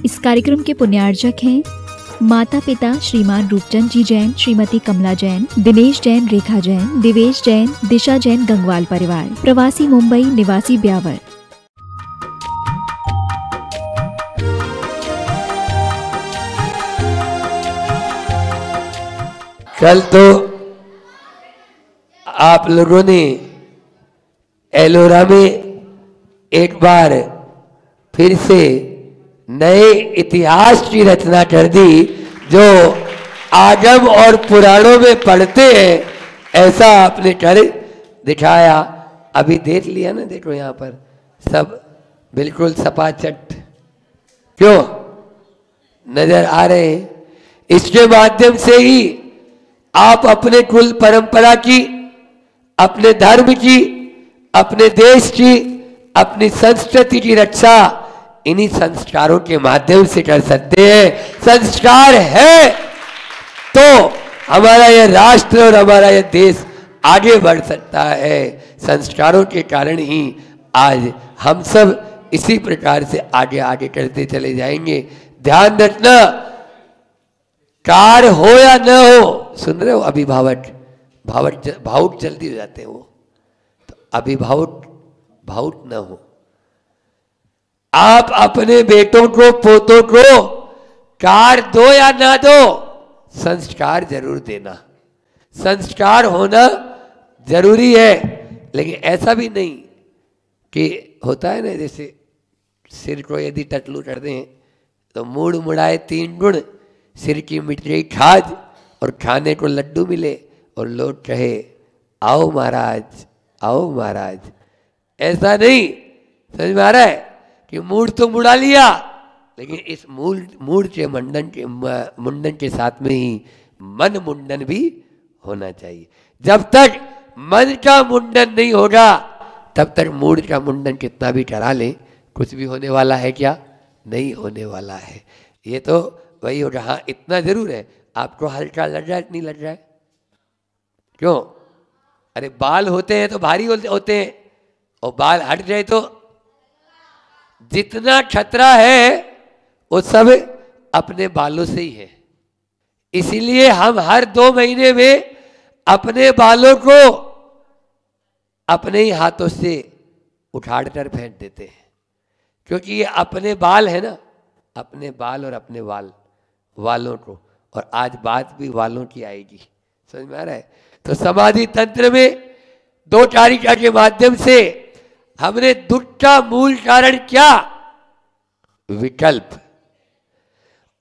इस कार्यक्रम के पुण्यार्चक हैं माता पिता श्रीमान रूपचंद जी जैन, श्रीमती कमला जैन, दिनेश जैन, रेखा जैन, दिवेश जैन, दिशा जैन, गंगवाल परिवार, प्रवासी मुंबई, निवासी ब्यावर। कल तो आप लोगों ने एलोरा में एक बार फिर से नए इतिहास की रचना कर दी, जो आगम और पुराणों में पढ़ते हैं ऐसा आपने कर दिखाया। अभी देख लिया ना, देखो यहाँ पर सब बिल्कुल सपाचट क्यों नजर आ रहे हैं। इसके माध्यम से ही आप अपने कुल परंपरा की, अपने धर्म की, अपने देश की, अपनी संस्कृति की रक्षा इन्हीं संस्कारों के माध्यम से कर सकते हैं। संस्कार है तो हमारा यह राष्ट्र और हमारा यह देश आगे बढ़ सकता है। संस्कारों के कारण ही आज हम सब इसी प्रकार से आगे आगे करते चले जाएंगे। ध्यान रखना, कार हो या न हो, सुन रहे हो, अभिभावक भावुक जल्दी हो जाते हैं वो, तो अभिभावक न हो। आप अपने बेटों को, पोतों को कार दो या ना दो, संस्कार जरूर देना। संस्कार होना जरूरी है, लेकिन ऐसा भी नहीं कि होता है ना, जैसे सिर को यदि टटलू कर दें तो मूड मुड़ाए तीन गुण, सिर की मिट गई खाज और खाने को लड्डू मिले और लोग कहे आओ महाराज, आओ महाराज। ऐसा नहीं, समझ में आ रहा है कि मूड तो मुड़ा लिया, लेकिन इस मूड के मुंडन के साथ में ही मन मुंडन भी होना चाहिए। जब तक मन का मुंडन नहीं होगा तब तक मूड का मुंडन कितना भी करा ले, कुछ भी होने वाला है क्या? नहीं होने वाला है। ये तो वही होगा। हाँ, इतना जरूर है, आपको हल्का लग रहा है, नहीं लग रहा है? क्यों? अरे बाल होते हैं तो भारी होते हैं, और बाल हट जाए तो जितना खतरा है वो सब अपने बालों से ही है। इसीलिए हम हर 2 महीने में अपने बालों को अपने ही हाथों से उखाड़ कर फेंक देते हैं, क्योंकि ये अपने बाल है ना, अपने बाल और अपने वालों को। और आज बात भी वालों की आएगी, समझ में आ रहा है? तो समाधि तंत्र में 2 कारिका के माध्यम से हमने दुख का मूल कारण क्या? विकल्प।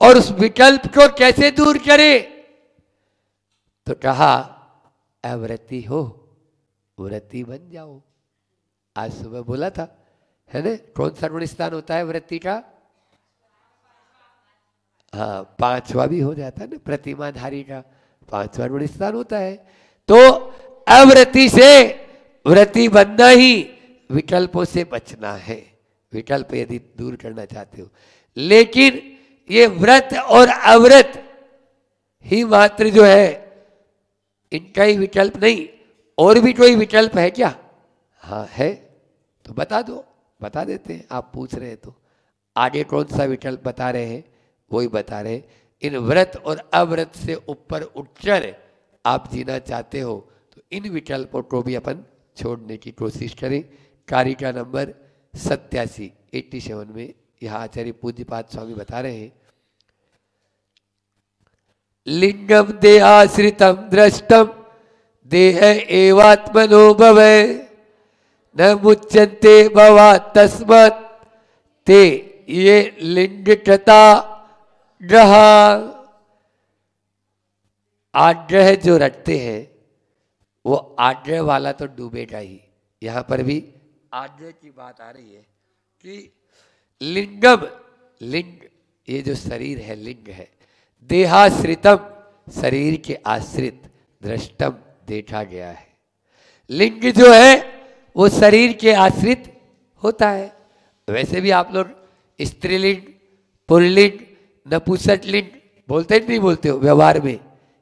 और उस विकल्प को कैसे दूर करें? तो कहा अव्रती हो, व्रती बन जाओ। आज सुबह बोला था, है ना? कौन सा गुण स्थान होता है व्रती का? हाँ, 5वां भी हो जाता है ना, प्रतिमाधारी का 5वां गुण स्थान होता है। तो अव्रती से व्रती बनना ही विकल्पों से बचना है। विकल्प यदि दूर करना चाहते हो, लेकिन ये व्रत और अव्रत ही मात्र जो है, इनका ही विकल्प नहीं, और भी कोई विकल्प है क्या? हाँ है, तो बता दो, बता देते हैं। आप पूछ रहे हैं तो आगे कौन सा विकल्प बता रहे हैं, वही बता रहे हैं। इन व्रत और अव्रत से ऊपर उठकर आप जीना चाहते हो तो इन विकल्पों को भी अपन छोड़ने की कोशिश करें। कारिका नंबर 87 में यहाँ आचार्य पूज्यपाद स्वामी बता रहे हैं, लिंगम देहाश्रितम दृष्टम देह एवात्मनो भवे न मुच्यन्ते भवा तस्मत् ते ये लिंग कृता ग्रह। आग्रह जो रखते हैं वो आग्रह वाला तो डूबेगा ही। यहाँ पर भी आग्रह की बात आ रही है कि लिंगम, लिंग ये जो शरीर है लिंग है, देहाश्रितम शरीर के आश्रित, दृष्टम देखा गया है। लिंग जो है वो शरीर के आश्रित होता है। वैसे भी आप लोग स्त्रीलिंग, पुल्लिंग, नपुंसकलिंग बोलते नहीं बोलते हो व्यवहार में?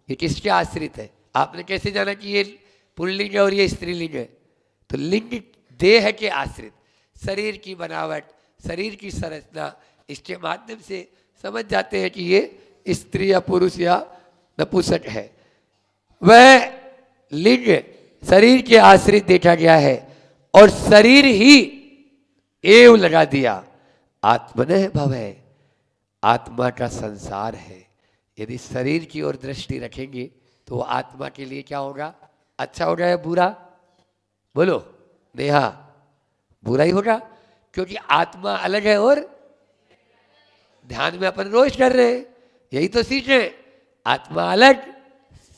ये किसके आश्रित है? आपने कैसे जाना कि ये पुल्लिंग है और ये स्त्रीलिंग है? तो लिंग देह के आश्रित, शरीर की बनावट, शरीर की संरचना, इसके माध्यम से समझ जाते हैं कि ये स्त्री या पुरुष या नपुंसक है। वह लिंग शरीर के आश्रित देखा गया है और शरीर ही एव लगा दिया। आत्मनः भवः, आत्मा का संसार है। यदि शरीर की ओर दृष्टि रखेंगे तो आत्मा के लिए क्या होगा? अच्छा होगा या बुरा? बोलो नेहा, बुरा ही होगा, क्योंकि आत्मा अलग है और ध्यान में अपन रोज कर रहे हैं, यही तो सीख रहे हैं। आत्मा अलग,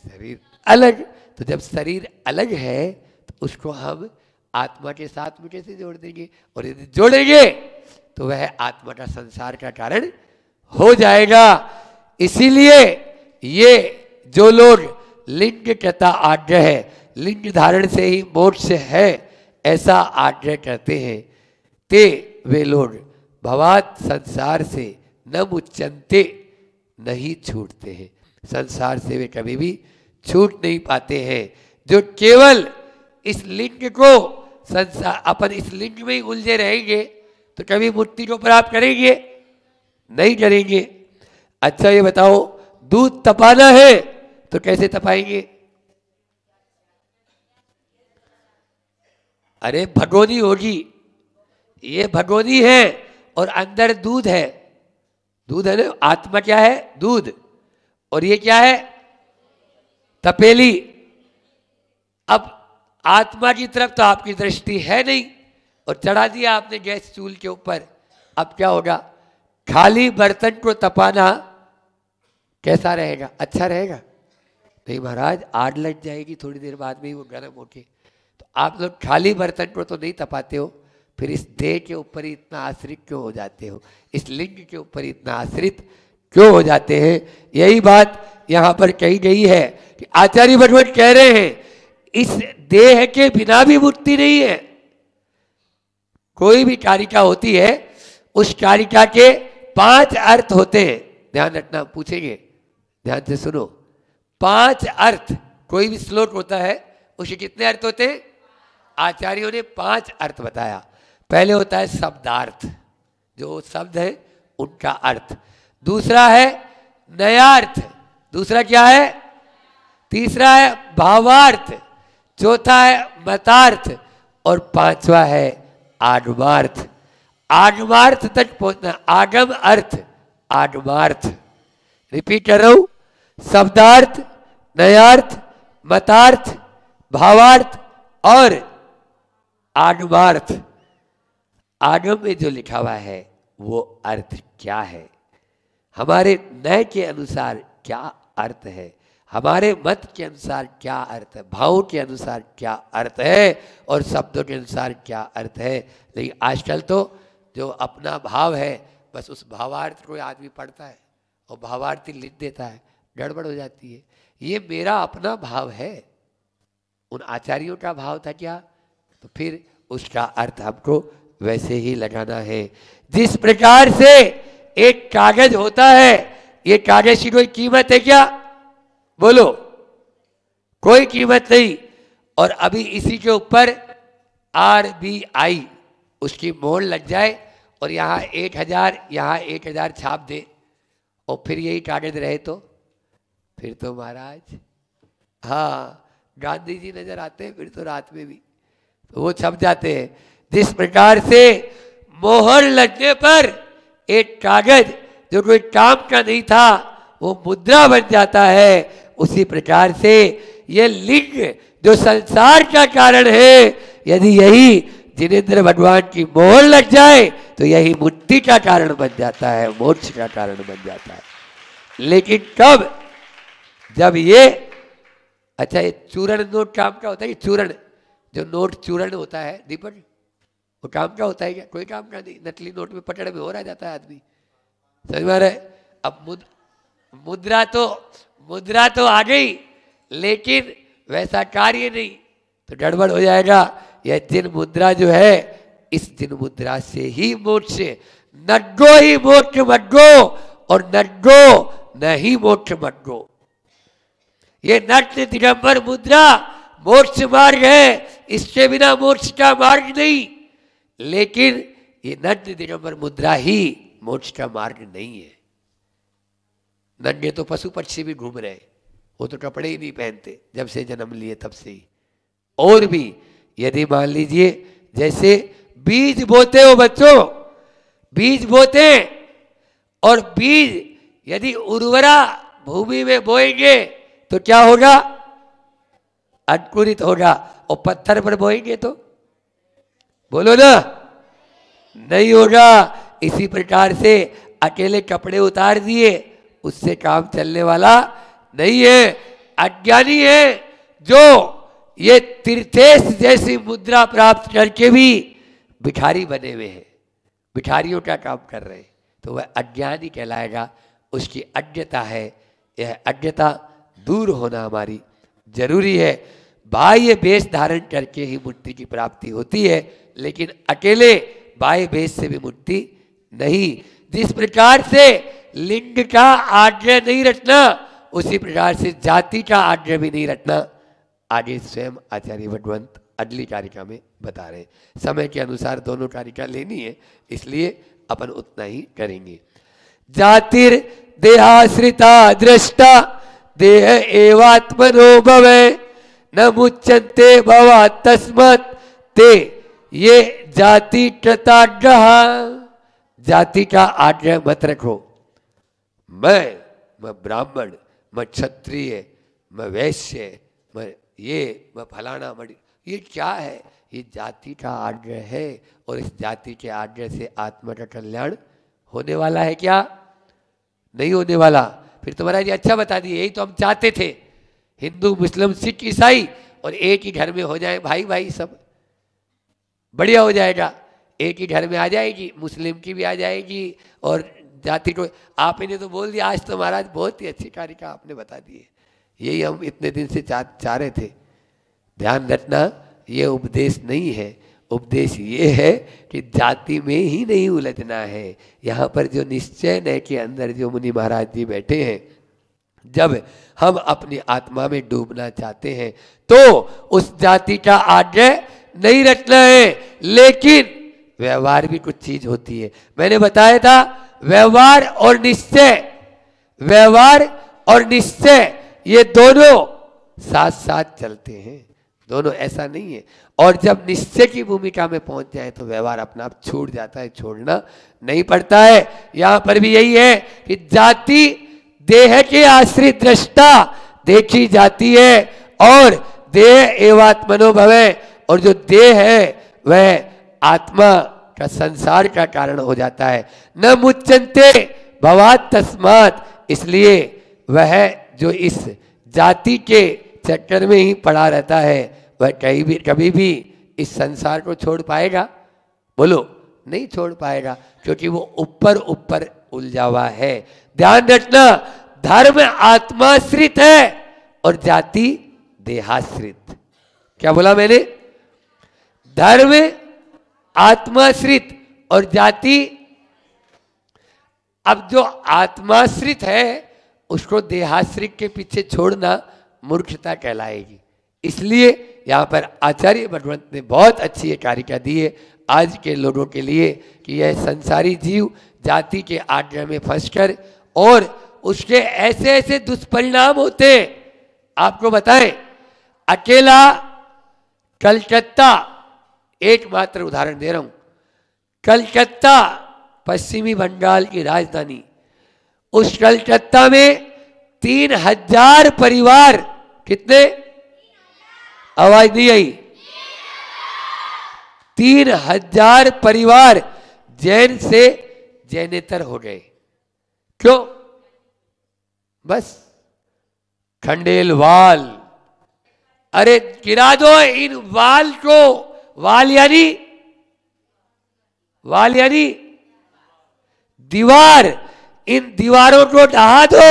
शरीर अलग। तो जब शरीर अलग है तो उसको हम आत्मा के साथ में कैसे जोड़ देंगे? और यदि जोड़ेंगे तो वह आत्मा का संसार का कारण हो जाएगा। इसीलिए ये जो लोग लिंग कहता आग्रह है, लिंग धारण से ही मोक्ष है, ऐसा आग्रह करते हैं, ते वे लोग भवात संसार से न मुच्यन्ते, नहीं छूटते हैं। संसार से वे कभी भी छूट नहीं पाते हैं। जो केवल इस लिंग को संसार, अपन इस लिंग में ही उलझे रहेंगे तो कभी मुक्ति को प्राप्त करेंगे? नहीं करेंगे। अच्छा ये बताओ, दूध तपाना है तो कैसे तपाएंगे? अरे भगोनी होगी, ये भगोनी है और अंदर दूध है। दूध है ना, आत्मा क्या है? दूध। और ये क्या है? तपेली। अब आत्मा की तरफ तो आपकी दृष्टि है नहीं और चढ़ा दिया आपने गैस चूल्हे के ऊपर। अब क्या होगा? खाली बर्तन को तपाना कैसा रहेगा? अच्छा रहेगा? नहीं महाराज, आग लग जाएगी थोड़ी देर बाद में ही वो गर्म होके। तो आप लोग खाली बर्तन को तो नहीं तपाते हो, फिर इस देह के ऊपर ही इतना आश्रित क्यों हो जाते हो? इस लिंग के ऊपर इतना आश्रित क्यों हो जाते हैं? यही बात यहाँ पर कही गई है कि आचार्य भगवत कह रहे हैं इस देह के बिना भी मुक्ति नहीं है। कोई भी कारिका होती है, उस कारिका के 5 अर्थ होते हैं। ध्यान रखना, पूछेंगे, ध्यान से सुनो। 5 अर्थ, कोई भी श्लोक होता है उसके कितने अर्थ होते हैं? आचार्यों ने 5 अर्थ बताया। पहले होता है शब्दार्थ, जो शब्द है उनका अर्थ। दूसरा है नयार्थ। दूसरा क्या है? तीसरा है भावार्थ। चौथा है मतार्थ और 5वां है आगमार्थ। आगमार्थ तक पहुंचना, आगम अर्थ, आगमार्थ। रिपीट कर रहा हूं, शब्दार्थ, नयार्थ, मतार्थ, भावार्थ और आगमार्थ। आगम में जो लिखा हुआ है वो अर्थ क्या है, हमारे नय के अनुसार क्या अर्थ है, हमारे मत के अनुसार क्या अर्थ है, भावों के अनुसार क्या अर्थ है और शब्दों के अनुसार क्या अर्थ है। लेकिन आजकल तो जो अपना भाव है बस उस भावार्थ को आदमी पढ़ता है और भावार्थी लिख देता है, गड़बड़ हो जाती है। ये मेरा अपना भाव है, उन आचार्यों का भाव था क्या? तो फिर उसका अर्थ हमको वैसे ही लगाना है। जिस प्रकार से एक कागज होता है, ये कागज की कोई कीमत है क्या? बोलो, कोई कीमत नहीं। और अभी इसी के ऊपर RBI उसकी मोहर लग जाए और यहाँ 1000 यहाँ 1000 छाप दे और फिर यही कागज रहे तो फिर तो महाराज, हाँ, गांधी जी नजर आते हैं फिर तो रात में भी, तो वो छप जाते हैं। जिस प्रकार से मोहर लगने पर एक कागज जो कोई काम का नहीं था वो मुद्रा बन जाता है, उसी प्रकार से ये लिंग जो संसार का कारण है, यदि यही जिनेंद्र भगवान की मोहर लग जाए तो यही मुक्ति का कारण बन जाता है, मोक्ष का कारण बन जाता है। लेकिन कब? जब ये, अच्छा, ये चूरण नोट काम का होता है? चूरण, जो नोट चूरण होता है दीपक, वो काम का होता है क्या? कोई काम का नहीं। नकली नोट में पकड़ में हो रहा जाता है आदमी, समझ में आ रहा है? अब मुद्रा तो आ गई लेकिन वैसा कार्य नहीं, तो गड़बड़ हो जाएगा। यह जिन मुद्रा जो है, इस जिन मुद्रा से ही मोक्ष, नग्गो ही मोक्ष मग्गो और नग्गो नहीं मोक्ष मग्गो। ये नग्न दिगंबर मुद्रा मोक्ष मार्ग है, इसके बिना मोक्ष का मार्ग नहीं। लेकिन ये नग्न दिगंबर मुद्रा ही मोक्ष का मार्ग नहीं है। नंगे तो पशु पक्षी भी घूम रहे, वो तो कपड़े ही नहीं पहनते जब से जन्म लिए तब से ही। और भी यदि मान लीजिए जैसे बीज बोते हो बच्चों, बीज बोते और बीज यदि उर्वरा भूमि में बोएंगे तो क्या होगा? अंकुरित होगा। और पत्थर पर बोएंगे तो बोलो ना, नहीं होगा। इसी प्रकार से अकेले कपड़े उतार दिए उससे काम चलने वाला नहीं है। अज्ञानी है जो ये तीर्थेश जैसी मुद्रा प्राप्त करके भी भिखारी बने हुए हैं, भिखारियों का काम कर रहे हैं, तो वह अज्ञानी कहलाएगा। उसकी अज्ञता है। यह अज्ञता दूर होना हमारी जरूरी है। बाह्य वेश धारण करके ही मुक्ति की प्राप्ति होती है, लेकिन अकेले बाह्य वेश से भी मुक्ति नहीं। जिस प्रकार से लिंग का आग्रह नहीं रखना, उसी प्रकार से जाति का आग्रह भी नहीं रखना। आगे स्वयं आचार्य भगवंत अगली कारिका में बता रहे। समय के अनुसार दोनों कारिका लेनी है, इसलिए अपन उतना ही करेंगे। जातिर देहाश्रिता दृष्टा देह एवात्मनो भवे न मुच्यन्ते भवा तस्मत् ते ये जाति कृताग्रह। जाति का आग्रह मत रखो। मैं ब्राह्मण, मैं क्षत्रिय, मैं वैश्य, मैं फलाना, ये क्या है? ये जाति का आग्रह है। और इस जाति के आग्रह से आत्मा का कल्याण होने वाला है क्या? नहीं होने वाला। फिर तो महाराज जी अच्छा बता दिए, यही तो हम चाहते थे, हिंदू मुस्लिम सिख ईसाई और एक ही घर में हो जाए, भाई भाई सब बढ़िया हो जाएगा। एक ही घर में आ जाएगी, मुस्लिम की भी आ जाएगी और जाति को। आपने तो बोल दिया, आज तो महाराज बहुत ही अच्छी कारिका आपने बता दी है। यही हम इतने दिन से चाह रहे थे। ध्यान रखना, ये उपदेश नहीं है। उपदेश ये है कि जाति में ही नहीं उलझना है। यहाँ पर जो निश्चय है के अंदर जो मुनि महाराज जी बैठे हैं, जब हम अपनी आत्मा में डूबना चाहते हैं तो उस जाति का आग्रह नहीं रखना है। लेकिन व्यवहार भी कुछ चीज होती है। मैंने बताया था व्यवहार और निश्चय, व्यवहार और निश्चय ये दोनों साथ साथ चलते हैं, दोनों ऐसा नहीं है। और जब निश्चय की भूमिका में पहुंच जाए तो व्यवहार अपना आप छूट जाता है, छोड़ना नहीं पड़ता है। यहां पर भी यही है कि जाति देह के आश्रित दृष्टा देखी जाती है और देह एवात्मनो भवे। और जो देह है वह आत्मा का संसार का कारण हो जाता है। न मुच्यन्ते भवात् तस्मात्, इसलिए वह जो इस जाति के चक्कर में ही पड़ा रहता है वह कभी भी इस संसार को छोड़ पाएगा? बोलो, नहीं छोड़ पाएगा, क्योंकि वो ऊपर ऊपर उलझा हुआ है। ध्यान रखना, धर्म आत्माश्रित है और जाति देहाश्रित। क्या बोला मैंने? धर्म आत्माश्रित और जाति। अब जो आत्माश्रित है उसको देहाश्रित के पीछे छोड़ना मूर्खता कहलाएगी। इसलिए यहाँ पर आचार्य भगवंत ने बहुत अच्छी ये कारिका दी है आज के लोगों के लिए कि यह संसारी जीव जाति के आग्रह में फंसकर और उसके ऐसे ऐसे दुष्परिणाम होते हैं। आपको बताएं, अकेला कलकत्ता, एकमात्र उदाहरण दे रहा हूं, कलकत्ता पश्चिमी बंगाल की राजधानी, उस कलकत्ता में 3000 परिवार, कितने? आवाज नहीं आई। 3000 परिवार जैन से जैनेतर हो गए। क्यों? बस खंडेलवाल। अरे गिरा दो इन वाल को। वाल यानी दीवार। इन दीवारों को ढहा दो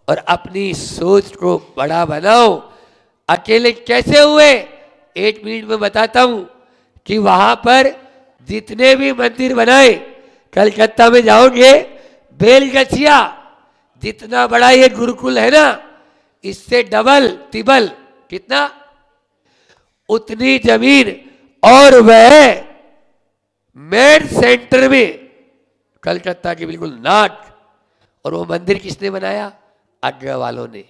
और अपनी सोच को बड़ा बनाओ। अकेले कैसे हुए? 1 मिनट में बताता हूं कि वहां पर जितने भी मंदिर बनाए, कलकत्ता में जाओगे, बेलगछिया जितना बड़ा ये गुरुकुल है ना, इससे डबल तिबल कितना, उतनी जमीन। और वह मेन सेंटर में कलकत्ता की बिल्कुल नाक। और वो मंदिर किसने बनाया? आगरा वालों ने।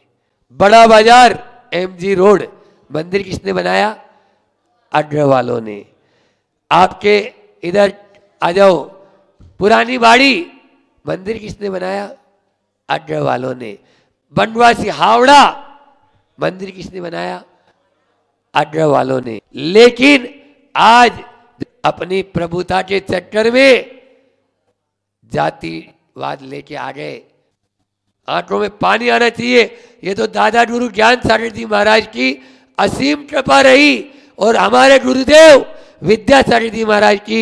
बड़ा बाजार MG रोड मंदिर किसने बनाया? आगरा वालों ने। आपके इधर आ जाओ, पुरानी बाड़ी मंदिर किसने बनाया? आगरा वालों ने। बनवासी हावड़ा मंदिर किसने बनाया? आगरा वालों ने। लेकिन आज अपनी प्रभुता के चक्कर में जातिवाद लेके आ गए। आंखों में पानी आना चाहिए। ये तो दादा गुरु ज्ञान सागर जी महाराज की असीम कृपा रही और हमारे गुरुदेव विद्यासागर जी महाराज की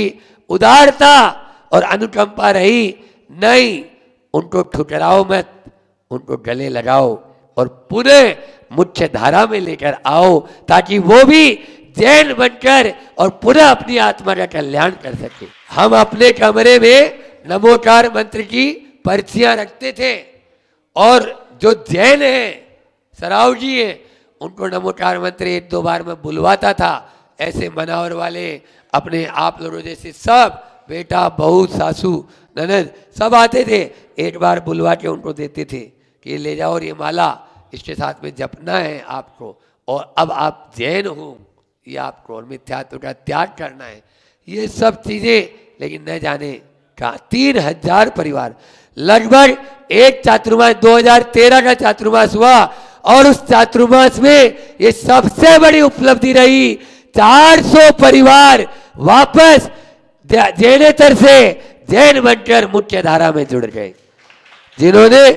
उदारता और अनुकंपा रही। नहीं, उनको ठुकराओ मत, उनको गले लगाओ और पुनः मुख्य धारा में लेकर आओ, ताकि वो भी जैन बनकर और पुनः अपनी आत्मा का कल्याण कर सके। हम अपने कमरे में नमोकार मंत्र की पर्चियां रखते थे और जो जैन हैं, सराव जी हैं, उनको नमोकार मंत्र 1-2 बार मैं बुलवाता था। ऐसे मनावर वाले अपने आप लोगों जैसे सब बेटा बहू सासू ननद सब आते थे, एक बार बुलवा के उनको देते थे कि ये ले जाओ और ये माला इसके साथ में जपना है आपको, और अब आप जैन हो, ये आपको और मिथ्यात्व का त्याग करना है। ये सब चीज़ें, लेकिन न जाने कहाँ 3000 परिवार, लगभग एक चातुर्मास 2013 का चातुर्मास हुआ और उस चातुर्मास में ये सबसे बड़ी उपलब्धि रही। 400 परिवार वापस जैनेतर से जैन बनकर मुख्य धारा में जुड़ गए, जिन्होंने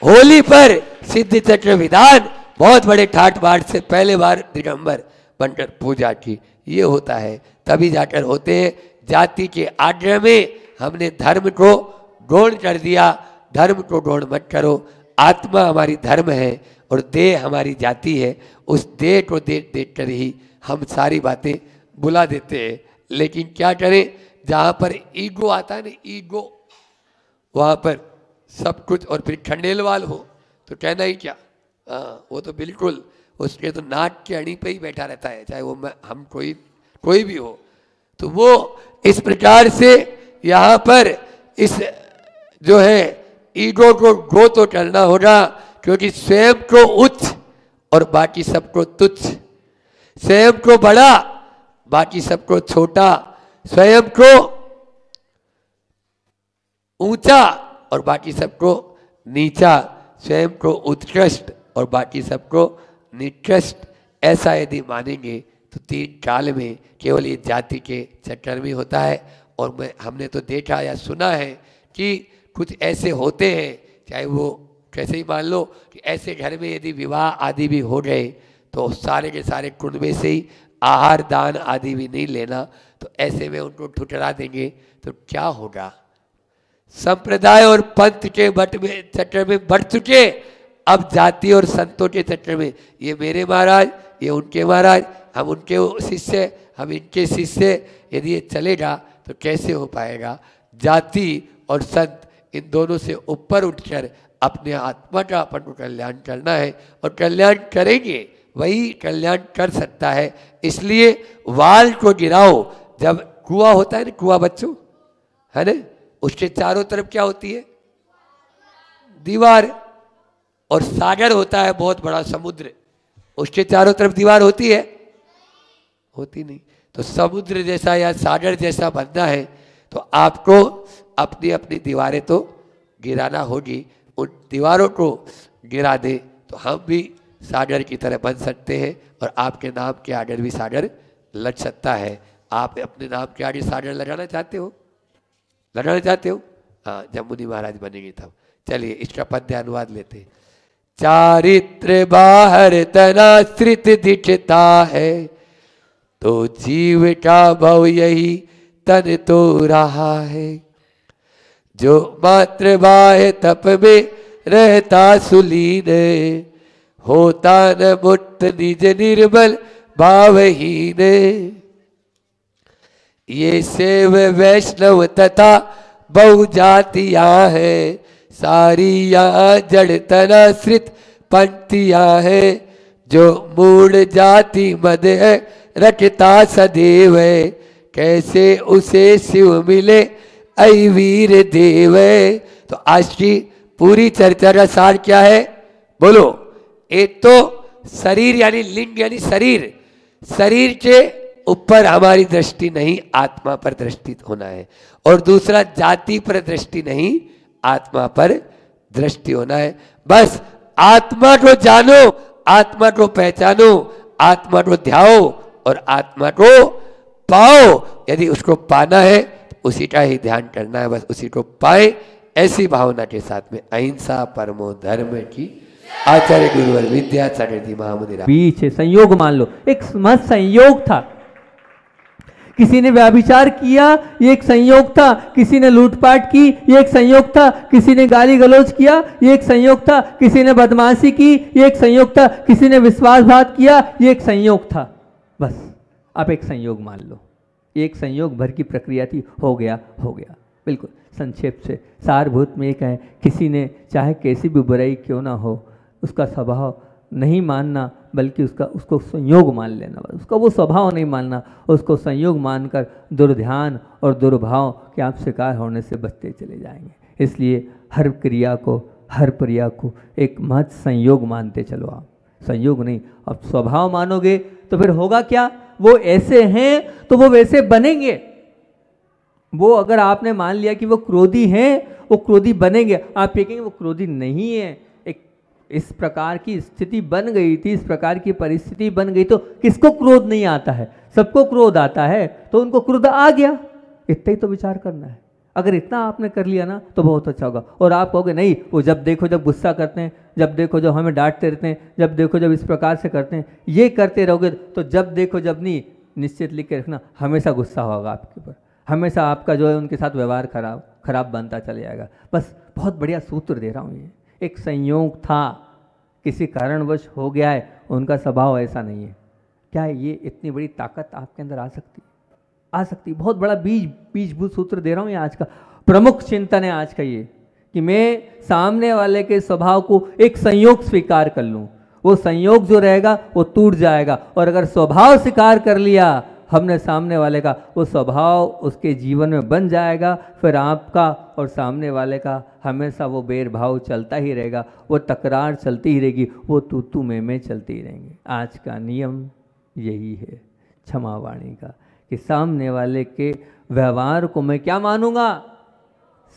होली पर सिद्ध चक्र विधान बहुत बड़े ठाट बाट से पहले बार दिगंबर बनकर पूजा की। ये होता है, तभी जाकर होते हैं। जाति के आग्रह में हमने धर्म को गौण कर दिया। धर्म को गौण मत करो। आत्मा हमारी धर्म है और देह हमारी जाति है। उस देह को देख देख कर ही हम सारी बातें बुला देते हैं। लेकिन क्या करें, जहाँ पर ईगो आता है ना, ईगो, वहाँ पर सब कुछ, और फिर खंडेलवाल हो तो कहना ही क्या। वो तो बिल्कुल उसके तो नाक के अड़ी पे ही बैठा रहता है, चाहे वो हम कोई भी हो। तो वो इस प्रकार से यहाँ पर इस जो है ईगो को गो तो करना होगा, क्योंकि स्वयं को उच्च और बाकी सबको तुच्छ, स्वयं को बड़ा बाकी सबको छोटा, स्वयं को ऊंचा और बाकी सबको नीचा, स्वयं को उत्कृष्ट और बाकी सबको निकृष्ट। ऐसा यदि मानेंगे तो 3 काल में केवल ये जाति के चक्कर में होता है। और हमने तो देखा या सुना है कि कुछ ऐसे होते हैं, चाहे वो कैसे ही मान लो कि ऐसे घर में यदि विवाह आदि भी हो गए तो सारे के सारे कुंड में से ही आहार दान आदि भी नहीं लेना, तो ऐसे में उनको ठुकरा देंगे तो क्या होगा। संप्रदाय और पंथ के बट में चक्कर में बढ़ चुके, अब जाति और संतों के चक्कर में, ये मेरे महाराज, ये उनके महाराज, हम उनके शिष्य, हम इनके शिष्य, यदि ये चलेगा तो कैसे हो पाएगा। जाति और संत इन दोनों से ऊपर उठकर अपने आत्मा का अपन को कल्याण करना है, और कल्याण करेंगे वही कल्याण कर सकता है। इसलिए वाल को गिराओ। जब कुआं होता है ना, कुआं बच्चों है ना, उसके चारों तरफ क्या होती है? दीवार। और सागर होता है बहुत बड़ा समुद्र, उसके चारों तरफ दीवार होती है? होती नहीं। तो समुद्र जैसा या सागर जैसा बनना है तो आपको अपनी अपनी दीवारें तो गिराना होगी। उन दीवारों को गिरा दे तो हम भी सागर की तरह बन सकते हैं, और आपके नाम के आगे भी सागर लग सकता है। आप अपने नाम के आगे सागर लगाना चाहते हो? लगाना चाहते हो? हाँ, जब मुनि महाराज बनेंगे तब। चलिए इसका पद्य अनुवाद लेते हैं। चारित्र बाहर तनाश्रित दिखता है, तो जीव का भव यही तन तो रहा है। जो मात्र बाह्य तप में रहता सुलीन, होता न मुक्त निज निर्बल भावहीन। ये सेव वैष्णव तथा बहु जातियां हैं, सारी यहाँ जड़ तनाश्रित पंक्तियां हैं। जो मूढ़ जाति मद रखता सदैव, कैसे उसे शिव मिले ऐ वीर देव। तो आज की पूरी चर्चा का सार क्या है बोलो? एक तो शरीर यानी लिंग यानी शरीर, शरीर के ऊपर हमारी दृष्टि नहीं, आत्मा पर दृष्टि होना है। और दूसरा जाति पर दृष्टि नहीं, आत्मा पर दृष्टि होना है। बस आत्मा को जानो, आत्मा को पहचानो, आत्मा को ध्याओ और आत्मा को पाओ। यदि उसको पाना है तो उसी का ही ध्यान करना है, बस उसी को पाए। ऐसी भावना के साथ में अहिंसा परमो धर्म की आचार्य गुरुवर विद्यासागर महामुनि बीच संयोग मान लो, एक महज संयोग था। किसी ने व्याभिचार किया, ये एक संयोग था। किसी ने लूटपाट की, ये एक संयोग था। किसी ने गाली गलौज किया, ये एक संयोग था। किसी ने बदमाशी की, ये एक संयोग था। किसी ने विश्वासघात किया, ये एक संयोग था। बस आप एक संयोग मान लो, एक संयोग भर की प्रक्रिया थी, हो गया हो गया। बिल्कुल संक्षेप से सारभूत में एक है, किसी ने चाहे कैसी भी बुराई क्यों ना हो, उसका स्वभाव नहीं मानना, बल्कि उसको संयोग मान लेना। उसका वो स्वभाव नहीं मानना, उसको संयोग मानकर दुर्ध्यान और दुर्भाव के आप शिकार होने से बचते चले जाएंगे। इसलिए हर क्रिया को, हर क्रिया को एक महज संयोग मानते चलो आप, संयोग नहीं। अब स्वभाव मानोगे तो फिर होगा क्या? वो ऐसे हैं तो वो वैसे बनेंगे। वो अगर आपने मान लिया कि वो क्रोधी हैं, वो क्रोधी बनेंगे। आप कहेंगे वो क्रोधी नहीं है, इस प्रकार की स्थिति बन गई थी, इस प्रकार की परिस्थिति बन गई, तो किसको क्रोध नहीं आता है? सबको क्रोध आता है, तो उनको क्रोध आ गया। इतना ही तो विचार करना है। अगर इतना आपने कर लिया ना तो बहुत अच्छा होगा। और आप कहोगे नहीं, वो जब देखो जब गुस्सा करते हैं, जब देखो जब हमें डांटते रहते हैं, जब देखो जब इस प्रकार से करते हैं, ये करते रहोगे तो जब देखो जब नहीं, निश्चित लिख के रखना, हमेशा गुस्सा होगा आपके ऊपर, हमेशा आपका जो है उनके साथ व्यवहार खराब बनता चले जाएगा। बस बहुत बढ़िया सूत्र दे रहा हूँ। ये एक संयोग था, किसी कारणवश हो गया है, उनका स्वभाव ऐसा नहीं है। क्या ये इतनी बड़ी ताकत आपके अंदर आ सकती है? आ सकती है। बहुत बड़ा बीजभूत सूत्र दे रहा हूँ। ये आज का प्रमुख चिंतन है आज का, ये कि मैं सामने वाले के स्वभाव को एक संयोग स्वीकार कर लूँ। वो संयोग जो रहेगा वो टूट जाएगा। और अगर स्वभाव स्वीकार कर लिया हमने सामने वाले का, वो स्वभाव उसके जीवन में बन जाएगा। फिर आपका और सामने वाले का हमेशा वो भेदभाव चलता ही रहेगा, वो तकरार चलती ही रहेगी, वो तू मैं चलती ही रहेंगे। आज का नियम यही है क्षमा वाणी का, कि सामने वाले के व्यवहार को मैं क्या मानूंगा?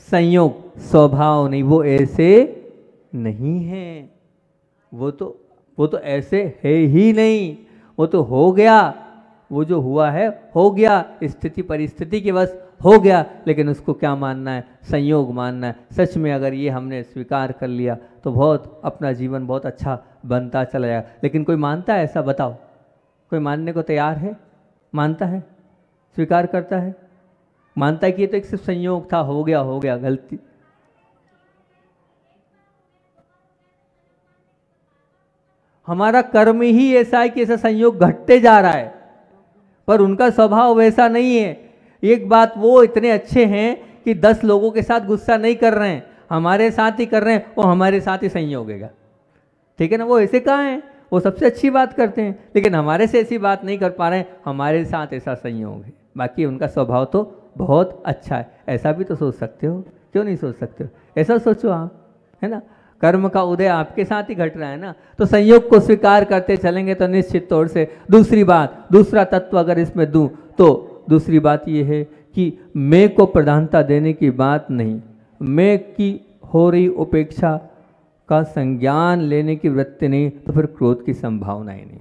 संयोग, स्वभाव नहीं। वो ऐसे नहीं है, वो तो ऐसे है ही नहीं। वो तो हो गया, वो जो हुआ है हो गया, स्थिति परिस्थिति के वश हो गया। लेकिन उसको क्या मानना है? संयोग मानना है। सच में अगर ये हमने स्वीकार कर लिया तो बहुत अपना जीवन बहुत अच्छा बनता चला जाएगा। लेकिन कोई मानता है ऐसा? बताओ, कोई मानने को तैयार है? मानता है? स्वीकार करता है? मानता है कि ये तो एक सिर्फ संयोग था, हो गया गलती। हमारा कर्म ही ऐसा है कि ऐसा संयोग घटते जा रहा है, पर उनका स्वभाव वैसा नहीं है। एक बात, वो इतने अच्छे हैं कि 10 लोगों के साथ गुस्सा नहीं कर रहे हैं, हमारे साथ ही कर रहे हैं, वो हमारे साथ ही संयोग होगा। ठीक है ना? वो ऐसे कहाँ हैं? वो सबसे अच्छी बात करते हैं, लेकिन हमारे से ऐसी बात नहीं कर पा रहे हैं, हमारे साथ ऐसा संयोग है। बाकी उनका स्वभाव तो बहुत अच्छा है। ऐसा भी तो सोच सकते हो, क्यों नहीं सोच सकते हो? ऐसा सोचो आप, है ना? कर्म का उदय आपके साथ ही घट रहा है ना, तो संयोग को स्वीकार करते चलेंगे तो निश्चित तौर से। दूसरी बात, दूसरा तत्व अगर इसमें दूं तो दूसरी बात ये है कि मैं को प्रधानता देने की बात नहीं, मैं की हो रही उपेक्षा का संज्ञान लेने की वृत्ति नहीं, तो फिर क्रोध की संभावना ही नहीं।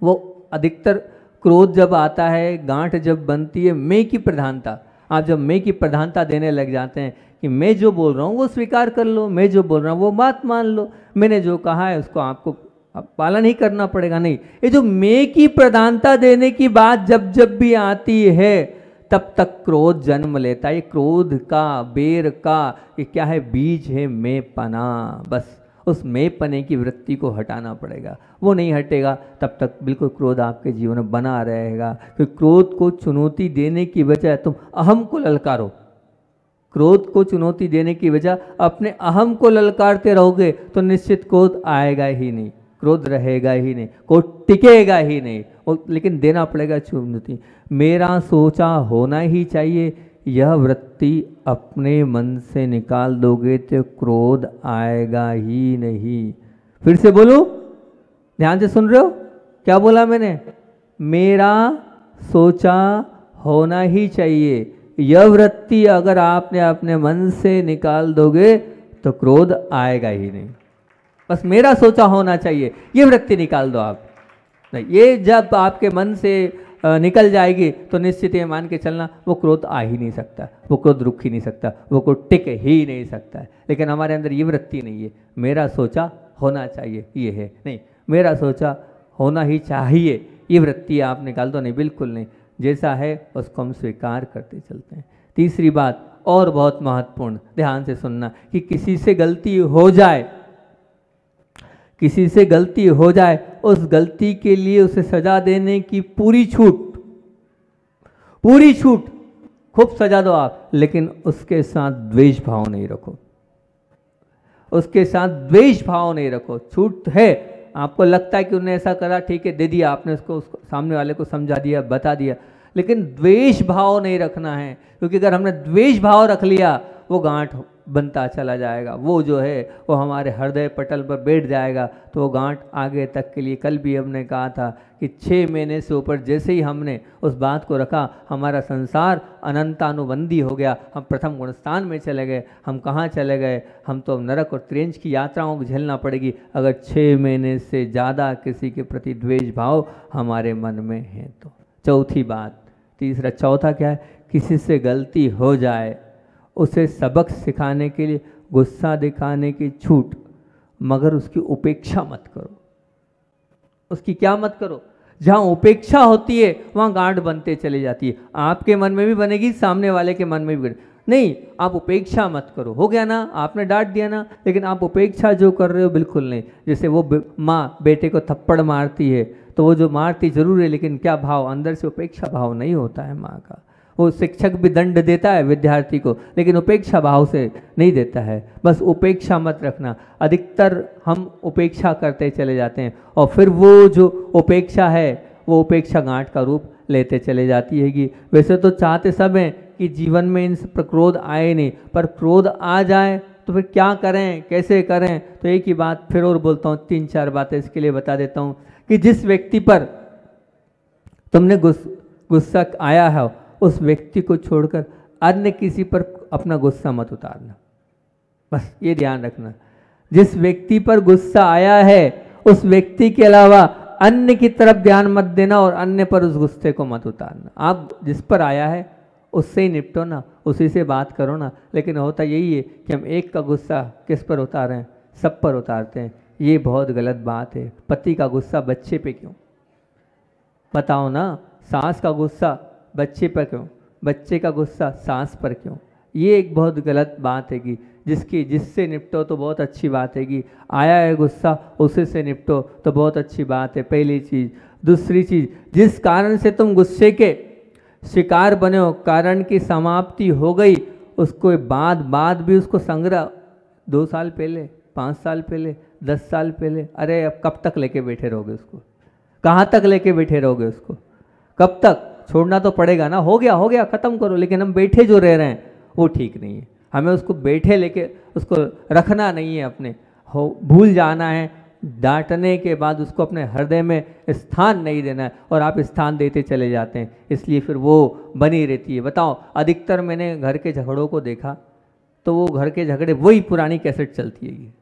वो अधिकतर क्रोध जब आता है, गांठ जब बनती है मैं की प्रधानता, आप जब मैं की प्रधानता देने लग जाते हैं कि मैं जो बोल रहा हूँ वो स्वीकार कर लो, मैं जो बोल रहा हूँ वो बात मान लो, मैंने जो कहा है उसको आपको पालन ही करना पड़ेगा। नहीं, ये जो मैं की प्रधानता देने की बात जब जब भी आती है तब तक क्रोध जन्म लेता है। ये क्रोध का, बेर का, ये क्या है? बीज है मैं पना। बस उस मैं पने की वृत्ति को हटाना पड़ेगा। वो नहीं हटेगा तब तक बिल्कुल क्रोध आपके जीवन में बना रहेगा। क्योंकि क्रोध को चुनौती देने की बजाय तुम अहम को ललकारो, क्रोध को चुनौती देने की वजह अपने अहम को ललकारते रहोगे तो निश्चित क्रोध आएगा ही नहीं, क्रोध रहेगा ही नहीं, क्रोध टिकेगा ही नहीं। लेकिन देना पड़ेगा चुनौती। मेरा सोचा होना ही चाहिए, यह वृत्ति अपने मन से निकाल दोगे तो क्रोध आएगा ही नहीं। फिर से बोलो, ध्यान से सुन रहे हो क्या बोला मैंने? मेरा सोचा होना ही चाहिए। यह वृत्ति अगर आपने अपने मन से निकाल दोगे तो क्रोध आएगा ही नहीं। बस मेरा सोचा होना चाहिए, ये वृत्ति निकाल दो आप। नहीं, ये जब आपके मन से निकल जाएगी तो निश्चित ये मान के चलना वो क्रोध आ ही नहीं सकता, वो क्रोध रुक ही नहीं सकता, वो क्रोध टिक ही नहीं सकता है। लेकिन हमारे अंदर ये वृत्ति नहीं है, मेरा सोचा होना चाहिए, ये है नहीं, मेरा सोचा होना ही चाहिए, ये वृत्ति आप निकाल दो। नहीं, बिल्कुल नहीं, जैसा है उसको हम स्वीकार करते चलते हैं। तीसरी बात और बहुत महत्वपूर्ण, ध्यान से सुनना, कि किसी से गलती हो जाए, किसी से गलती हो जाए, उस गलती के लिए उसे सजा देने की पूरी छूट, पूरी छूट, खूब सजा दो आप, लेकिन उसके साथ द्वेष भाव नहीं रखो, उसके साथ द्वेष भाव नहीं रखो। छूट है, आपको लगता है कि उन्होंने ऐसा करा, ठीक है, दे दिया आपने उसको सामने वाले को समझा दिया, बता दिया, लेकिन द्वेष भाव नहीं रखना है। क्योंकि अगर हमने द्वेष भाव रख लिया वो गांठ बनता चला जाएगा, वो जो है वो हमारे हृदय पटल पर बैठ जाएगा, तो वो गांठ आगे तक के लिए, कल भी हमने कहा था कि 6 महीने से ऊपर जैसे ही हमने उस बात को रखा, हमारा संसार अनंतानुबंधी हो गया। हम प्रथम गुणस्थान में चले गए, हम कहाँ चले गए? हम तो नरक और त्रेंच की यात्राओं को झेलना पड़ेगी अगर 6 महीने से ज़्यादा किसी के प्रति द्वेष भाव हमारे मन में है तो। चौथी बात, चौथा क्या है? किसी से गलती हो जाए उसे सबक सिखाने के लिए गुस्सा दिखाने की छूट, मगर उसकी उपेक्षा मत करो। उसकी क्या मत करो? जहाँ उपेक्षा होती है वहाँ गांठ बनते चली जाती है, आपके मन में भी बनेगी, सामने वाले के मन में भी बनेगी। नहीं, आप उपेक्षा मत करो। हो गया ना, आपने डांट दिया ना, लेकिन आप उपेक्षा जो कर रहे हो बिल्कुल नहीं। जैसे वो माँ बेटे को थप्पड़ मारती है तो वो जो मारती जरूर है, लेकिन क्या भाव? अंदर से उपेक्षा भाव नहीं होता है माँ का। वो शिक्षक भी दंड देता है विद्यार्थी को, लेकिन उपेक्षा भाव से नहीं देता है। बस उपेक्षा मत रखना। अधिकतर हम उपेक्षा करते चले जाते हैं और फिर वो जो उपेक्षा है वो उपेक्षा गांठ का रूप लेते चले जाती है। कि वैसे तो चाहते सब हैं कि जीवन में इन पर क्रोध आए नहीं, पर क्रोध आ जाए तो फिर क्या करें, कैसे करें? तो एक ही बात फिर और बोलता हूँ, 3-4 बातें इसके लिए बता देता हूँ कि जिस व्यक्ति पर तुमने गुस्सा आया है उस व्यक्ति को छोड़कर अन्य किसी पर अपना गुस्सा मत उतारना। बस ये ध्यान रखना, जिस व्यक्ति पर गुस्सा आया है उस व्यक्ति के अलावा अन्य की तरफ ध्यान मत देना और अन्य पर उस गुस्से को मत उतारना। आप जिस पर आया है उससे ही निपटो ना, उसी से बात करो ना। लेकिन होता यही है कि हम एक का गुस्सा किस पर उतारें हैं? सब पर उतारते हैं। ये बहुत गलत बात है। पति का गुस्सा बच्चे पे क्यों? बताओ ना। सास का गुस्सा बच्चे पर क्यों? बच्चे का गुस्सा सास पर क्यों? ये एक बहुत गलत बात है कि जिससे निपटो तो बहुत अच्छी बात है कि आया है गुस्सा उसी से निपटो तो बहुत अच्छी बात है, पहली चीज़। दूसरी चीज़, जिस कारण से तुम गुस्से के शिकार बने हो, कारण की समाप्ति हो गई, उसको बाद भी उसको संग्रह 2 साल पहले, 5 साल पहले, 10 साल पहले, अरे अब कब तक लेके बैठे रहोगे उसको? कहाँ तक लेके बैठे रहोगे उसको? कब तक? छोड़ना तो पड़ेगा ना। हो गया ख़त्म करो। लेकिन हम बैठे जो रह रहे हैं वो ठीक नहीं है। हमें उसको बैठे लेके उसको रखना नहीं है, अपने भूल जाना है। डांटने के बाद उसको अपने हृदय में स्थान नहीं देना है और आप स्थान देते चले जाते हैं, इसलिए फिर वो बनी रहती है। बताओ, अधिकतर मैंने घर के झगड़ों को देखा तो वो घर के झगड़े वही पुरानी कैसेट चलती है।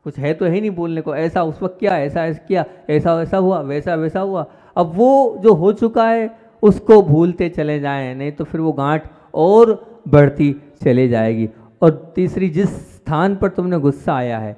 कुछ है तो है नहीं बोलने को, ऐसा उस वक्त किया, ऐसा किया, ऐसा हुआ, वैसा हुआ। अब वो जो हो चुका है उसको भूलते चले जाएं, नहीं तो फिर वो गांठ और बढ़ती चले जाएगी। और तीसरी, जिस स्थान पर तुमने गुस्सा आया है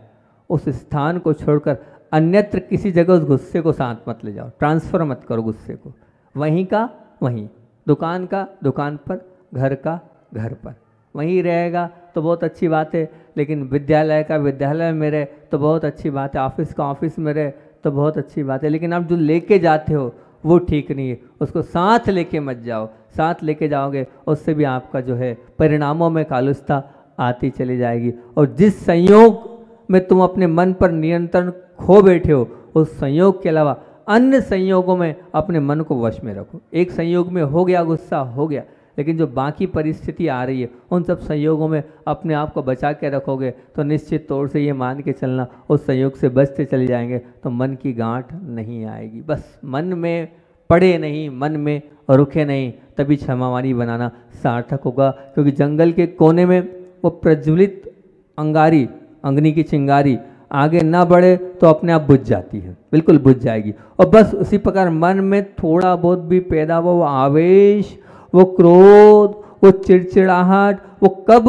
उस स्थान को छोड़कर अन्यत्र किसी जगह उस गुस्से को साथ मत ले जाओ, ट्रांसफ़र मत करो गुस्से को। वहीं का वहीं, दुकान का दुकान पर, घर का घर पर, वहीं रहेगा तो बहुत अच्छी बात है। लेकिन विद्यालय का विद्यालय में रहे तो बहुत अच्छी बात है, ऑफिस का ऑफिस में रहे तो बहुत अच्छी बात है। लेकिन आप जो लेके जाते हो वो ठीक नहीं है, उसको साथ लेके मत जाओ। साथ लेके जाओगे उससे भी आपका जो है परिणामों में कालुस्ता आती चली जाएगी। और जिस संयोग में तुम अपने मन पर नियंत्रण खो बैठे हो उस संयोग के अलावा अन्य संयोगों में अपने मन को वश में रखो। एक संयोग में हो गया गुस्सा, हो गया, लेकिन जो बाकी परिस्थिति आ रही है उन सब संयोगों में अपने आप को बचा के रखोगे तो निश्चित तौर से ये मान के चलना उस संयोग से बचते चले जाएंगे तो मन की गांठ नहीं आएगी। बस मन में पड़े नहीं, मन में रुके नहीं, तभी क्षमावाणी बनाना सार्थक होगा। क्योंकि जंगल के कोने में वो प्रज्वलित अंगारी, अग्नि की चिंगारी आगे ना बढ़े तो अपने आप बुझ जाती है, बिल्कुल बुझ जाएगी। और बस उसी प्रकार मन में थोड़ा बहुत भी पैदा हुआ वो आवेश, वो क्रोध, वो चिड़चिड़ाहट, वो कब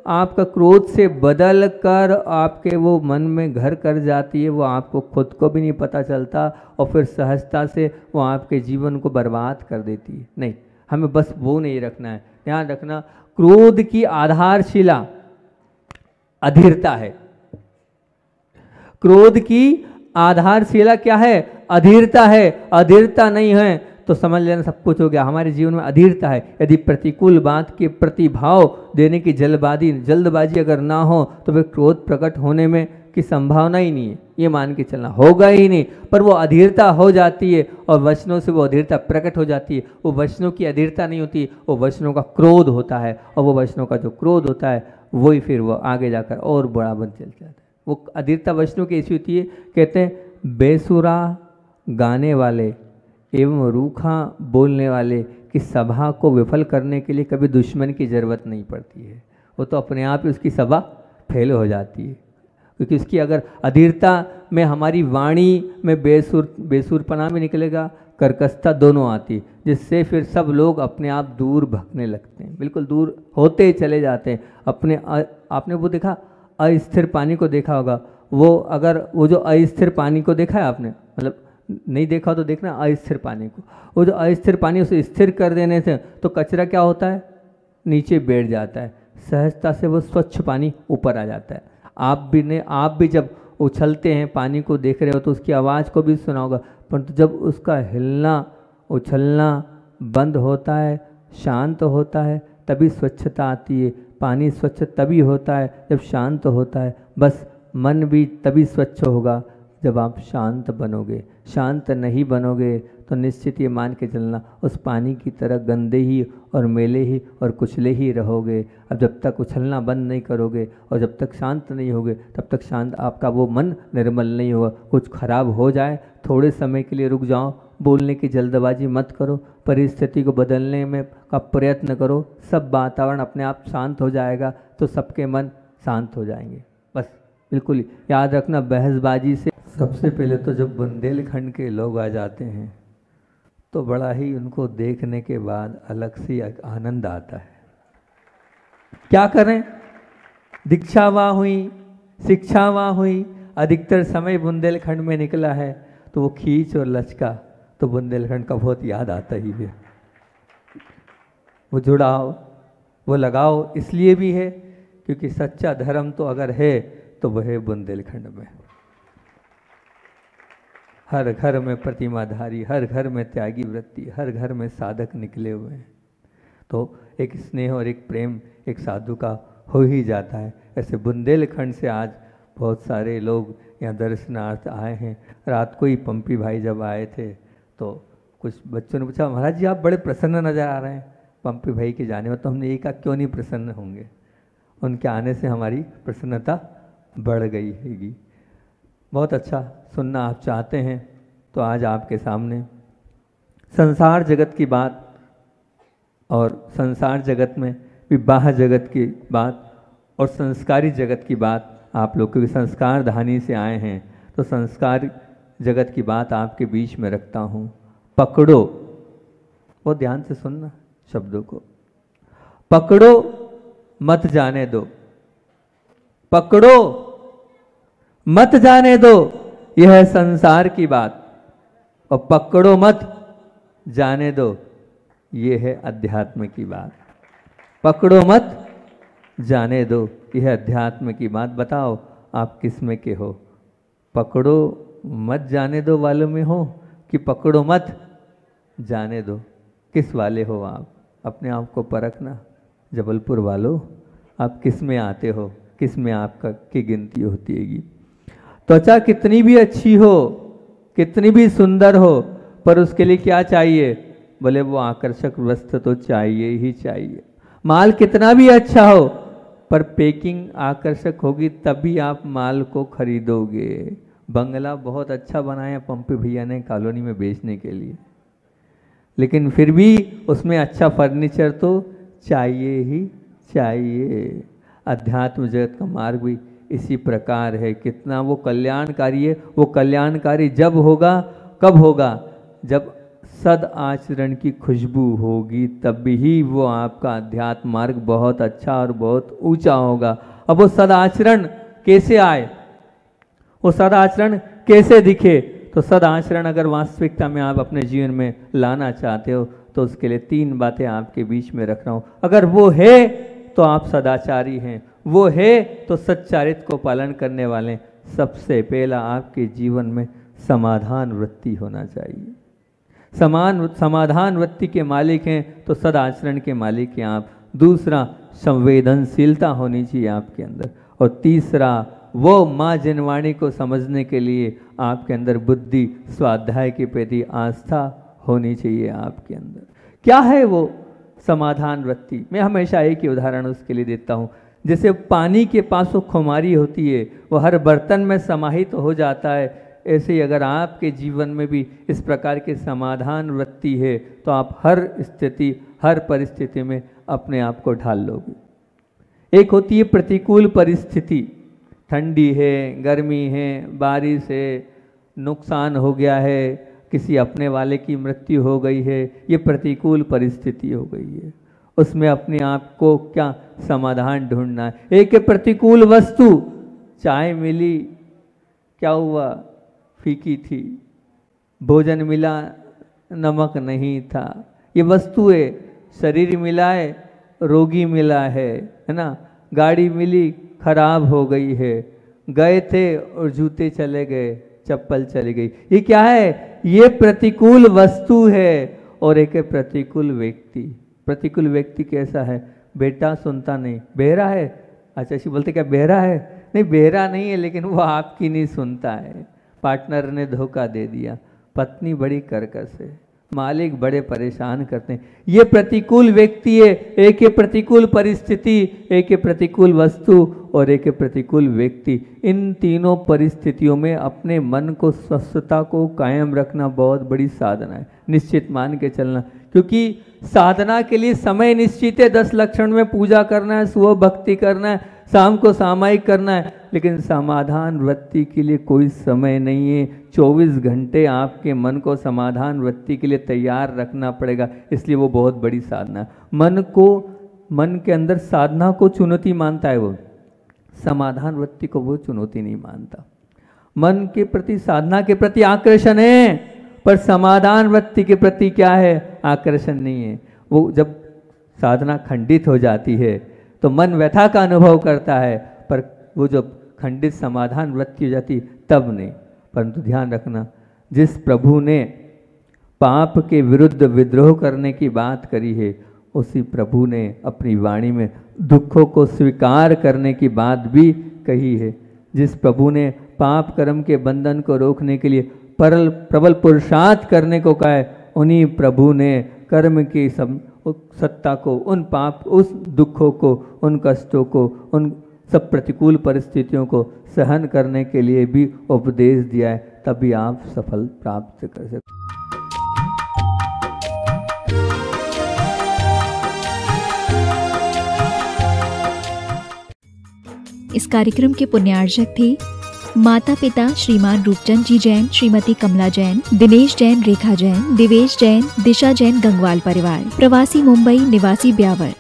आपका क्रोध से बदल कर आपके वो मन में घर कर जाती है वो आपको खुद को भी नहीं पता चलता और फिर सहजता से वो आपके जीवन को बर्बाद कर देती है। नहीं, हमें बस वो नहीं रखना है। ध्यान रखना, क्रोध की आधारशिला अधीरता है। क्रोध की आधारशिला क्या है? अधीरता है। अधीरता नहीं है तो समझ लेना सब कुछ हो गया। हमारे जीवन में अधीरता है। यदि प्रतिकूल बात के प्रतिभाव देने की जल्दबाजी अगर ना हो तो फिर क्रोध प्रकट होने में की संभावना ही नहीं है, ये मान के चलना, होगा ही नहीं। पर वो अधीरता हो जाती है और वचनों से वो अधीरता प्रकट हो जाती है। वो वचनों की अधीरता नहीं होती, वो वचनों का क्रोध होता है। और वो वचनों का जो क्रोध होता है वही फिर वो आगे जाकर और बड़ा बन चल जाता है। वो अधीरता वचनों की ऐसी होती है, कहते हैं बेसुरा गाने वाले एवं रूखा बोलने वाले की सभा को विफल करने के लिए कभी दुश्मन की जरूरत नहीं पड़ती है। वो तो अपने आप ही उसकी सभा फेल हो जाती है। क्योंकि उसकी अगर अधीरता में हमारी वाणी में बेसुरपना भी निकलेगा, कर्कशता दोनों आती, जिससे फिर सब लोग अपने आप दूर भगने लगते हैं, बिल्कुल दूर होते चले जाते हैं। आपने वो देखा अस्थिर पानी को देखा होगा, वो अगर वो जो अस्थिर पानी को देखा है आपने, मतलब नहीं देखा तो देखना अस्थिर पानी को, वो जो अस्थिर पानी उसे स्थिर कर देने से तो कचरा क्या होता है? नीचे बैठ जाता है, सहजता से वो स्वच्छ पानी ऊपर आ जाता है। आप भी जब उछलते हैं पानी को देख रहे हो तो उसकी आवाज़ को भी सुना होगा, परंतु जब उसका हिलना उछलना बंद होता है, शांत होता है, तभी स्वच्छता आती है। पानी स्वच्छ तभी होता है जब शांत होता है। बस मन भी तभी स्वच्छ होगा जब आप शांत बनोगे। शांत नहीं बनोगे तो निश्चित ये मान के चलना उस पानी की तरह गंदे ही और मैले ही और कुचले ही रहोगे। अब जब तक उछलना बंद नहीं करोगे और जब तक शांत नहीं होगे तब तक शांत आपका वो मन निर्मल नहीं होगा। कुछ खराब हो जाए थोड़े समय के लिए रुक जाओ, बोलने की जल्दबाजी मत करो, परिस्थिति को बदलने में का प्रयत्न करो, सब वातावरण अपने आप शांत हो जाएगा तो सबके मन शांत हो जाएंगे। बस बिल्कुल याद रखना, बहसबाजी से सबसे पहले तो जब बुंदेलखंड के लोग आ जाते हैं तो बड़ा ही उनको देखने के बाद अलग से आनंद आता है। क्या करें, दीक्षा वहाँ हुई, शिक्षा वहाँ हुई, अधिकतर समय बुंदेलखंड में निकला है तो वो खींच और लचका तो बुंदेलखंड का बहुत याद आता ही है। वो जुड़ाव, वो लगाव इसलिए भी है क्योंकि सच्चा धर्म तो अगर है तो वह है बुंदेलखंड में। हर घर में प्रतिमाधारी, हर घर में त्यागी वृत्ति, हर घर में साधक निकले हुए हैं। तो एक स्नेह और एक प्रेम एक साधु का हो ही जाता है। ऐसे बुंदेलखंड से आज बहुत सारे लोग यहाँ दर्शनार्थ आए हैं। रात को ही पंपी भाई जब आए थे तो कुछ बच्चों ने पूछा, महाराज जी आप बड़े प्रसन्न नज़र आ रहे हैं पंपी भाई के जाने में। तो हमने ये कहा क्यों नहीं प्रसन्न होंगे, उनके आने से हमारी प्रसन्नता बढ़ गई हैगी। बहुत अच्छा सुनना आप चाहते हैं तो आज आपके सामने संसार जगत की बात और संसार जगत में विवाह जगत की बात और संस्कारी जगत की बात, आप लोग क्योंकि संस्कार धानी से आए हैं तो संस्कार जगत की बात आपके बीच में रखता हूँ। पकड़ो, वो ध्यान से सुनना शब्दों को, पकड़ो मत जाने दो, पकड़ो मत जाने दो, यह है संसार की बात। और पकड़ो मत जाने दो, यह है अध्यात्म की बात। पकड़ो मत जाने दो, यह अध्यात्म की बात। बताओ आप किस में के हो, पकड़ो मत जाने दो वालों में हो कि पकड़ो मत जाने दो, किस वाले हो आप? अपने आप को परखना। जबलपुर वालों, आप किस में आते हो, किस में आपका की गिनती होती हैगी। त्वचा कितनी भी अच्छी हो, कितनी भी सुंदर हो, पर उसके लिए क्या चाहिए? बोले वो आकर्षक वस्त्र तो चाहिए ही चाहिए। माल कितना भी अच्छा हो पर पैकिंग आकर्षक होगी तभी आप माल को खरीदोगे। बंगला बहुत अच्छा बनाया पंपी भैया ने कॉलोनी में बेचने के लिए, लेकिन फिर भी उसमें अच्छा फर्नीचर तो चाहिए ही चाहिए। अध्यात्म जगत का मार्ग भी इसी प्रकार है। कितना वो कल्याणकारी है। वो कल्याणकारी जब होगा, कब होगा? जब सद आचरण की खुशबू होगी, तब ही वो आपका अध्यात्म मार्ग बहुत अच्छा और बहुत ऊंचा होगा। अब वो सद आचरण कैसे आए, वो सद आचरण कैसे दिखे? तो सद आचरण अगर वास्तविकता में आप अपने जीवन में लाना चाहते हो तो उसके लिए 3 बातें आपके बीच में रख रहा हूँ। अगर वो है तो आप सदाचारी हैं, वो है तो सच्चारित्र को पालन करने वाले। सबसे पहला आपके जीवन में समाधान वृत्ति होना चाहिए। समाधान वृत्ति के मालिक हैं तो सदाचरण के मालिक हैं आप। दूसरा, संवेदनशीलता होनी चाहिए आपके अंदर। और तीसरा, वो माँ जनवाणी को समझने के लिए आपके अंदर बुद्धि, स्वाध्याय के प्रति आस्था होनी चाहिए आपके अंदर। क्या है वो समाधान वृत्ति? मैं हमेशा एक ही उदाहरण उसके लिए देता हूँ। जैसे पानी के पास वो खुमारी होती है, वो हर बर्तन में समाहित हो जाता है। ऐसे ही अगर आपके जीवन में भी इस प्रकार के समाधान वृत्ति है तो आप हर स्थिति, हर परिस्थिति में अपने आप को ढाल लोगे। एक होती है प्रतिकूल परिस्थिति, ठंडी है, गर्मी है, बारिश है, नुकसान हो गया है, किसी अपने वाले की मृत्यु हो गई है, ये प्रतिकूल परिस्थिति हो गई है। उसमें अपने आप को क्या समाधान ढूंढना है। एक प्रतिकूल वस्तु, चाय मिली, क्या हुआ? फीकी थी। भोजन मिला, नमक नहीं था। ये वस्तु है। शरीर मिला है, रोगी मिला है ना। गाड़ी मिली, खराब हो गई है। गए थे और जूते चले गए, चप्पल चली गई। ये क्या है? ये प्रतिकूल वस्तु है। और एक है प्रतिकूल व्यक्ति। प्रतिकूल व्यक्ति कैसा है? बेटा सुनता नहीं, बहरा है। अच्छा, ऐसी बोलते क्या बहरा है? नहीं, बहरा नहीं है, लेकिन वो आपकी नहीं सुनता है। पार्टनर ने धोखा दे दिया, पत्नी बड़ी कर्कश है, मालिक बड़े परेशान करते हैं। ये प्रतिकूल व्यक्ति है। एक है प्रतिकूल परिस्थिति, एक है प्रतिकूल वस्तु और एक है प्रतिकूल व्यक्ति। इन तीनों परिस्थितियों में अपने मन को, स्वस्थता को कायम रखना बहुत बड़ी साधना है। निश्चित मान के चलना, क्योंकि साधना के लिए समय निश्चित है। 10 लक्षण में पूजा करना है, सुबह भक्ति करना है, शाम को सामायिक करना है, लेकिन समाधान वृत्ति के लिए कोई समय नहीं है। 24 घंटे आपके मन को समाधान वृत्ति के लिए तैयार रखना पड़ेगा। इसलिए वो बहुत बड़ी साधना है। मन के अंदर साधना को चुनौती मानता है, वो समाधान वृत्ति को वो चुनौती नहीं मानता। मन के प्रति, साधना के प्रति आकर्षण है, पर समाधान वृत्ति के प्रति क्या है? आकर्षण नहीं है। वो जब साधना खंडित हो जाती है तो मन व्यथा का अनुभव करता है, पर वो जब खंडित समाधान वृत्ति हो जाती तब नहीं। परंतु ध्यान रखना, जिस प्रभु ने पाप के विरुद्ध विद्रोह करने की बात करी है, उसी प्रभु ने अपनी वाणी में दुखों को स्वीकार करने की बात भी कही है। जिस प्रभु ने पाप कर्म के बंधन को रोकने के लिए प्रबल पुरुषार्थ करने को कहा है, उन्हीं प्रभु ने कर्म की सत्ता को, उन पाप, उस दुखों को, उन कष्टों को, उन सब प्रतिकूल परिस्थितियों को सहन करने के लिए भी उपदेश दिया है। तभी आप सफल प्राप्त कर सकते। इस कार्यक्रम के पुण्यार्चक थे माता पिता श्रीमान रूपचंद जी जैन, श्रीमती कमला जैन, दिनेश जैन, रेखा जैन, दिवेश जैन, दिशा जैन, गंगवाल परिवार, प्रवासी मुंबई, निवासी ब्यावर।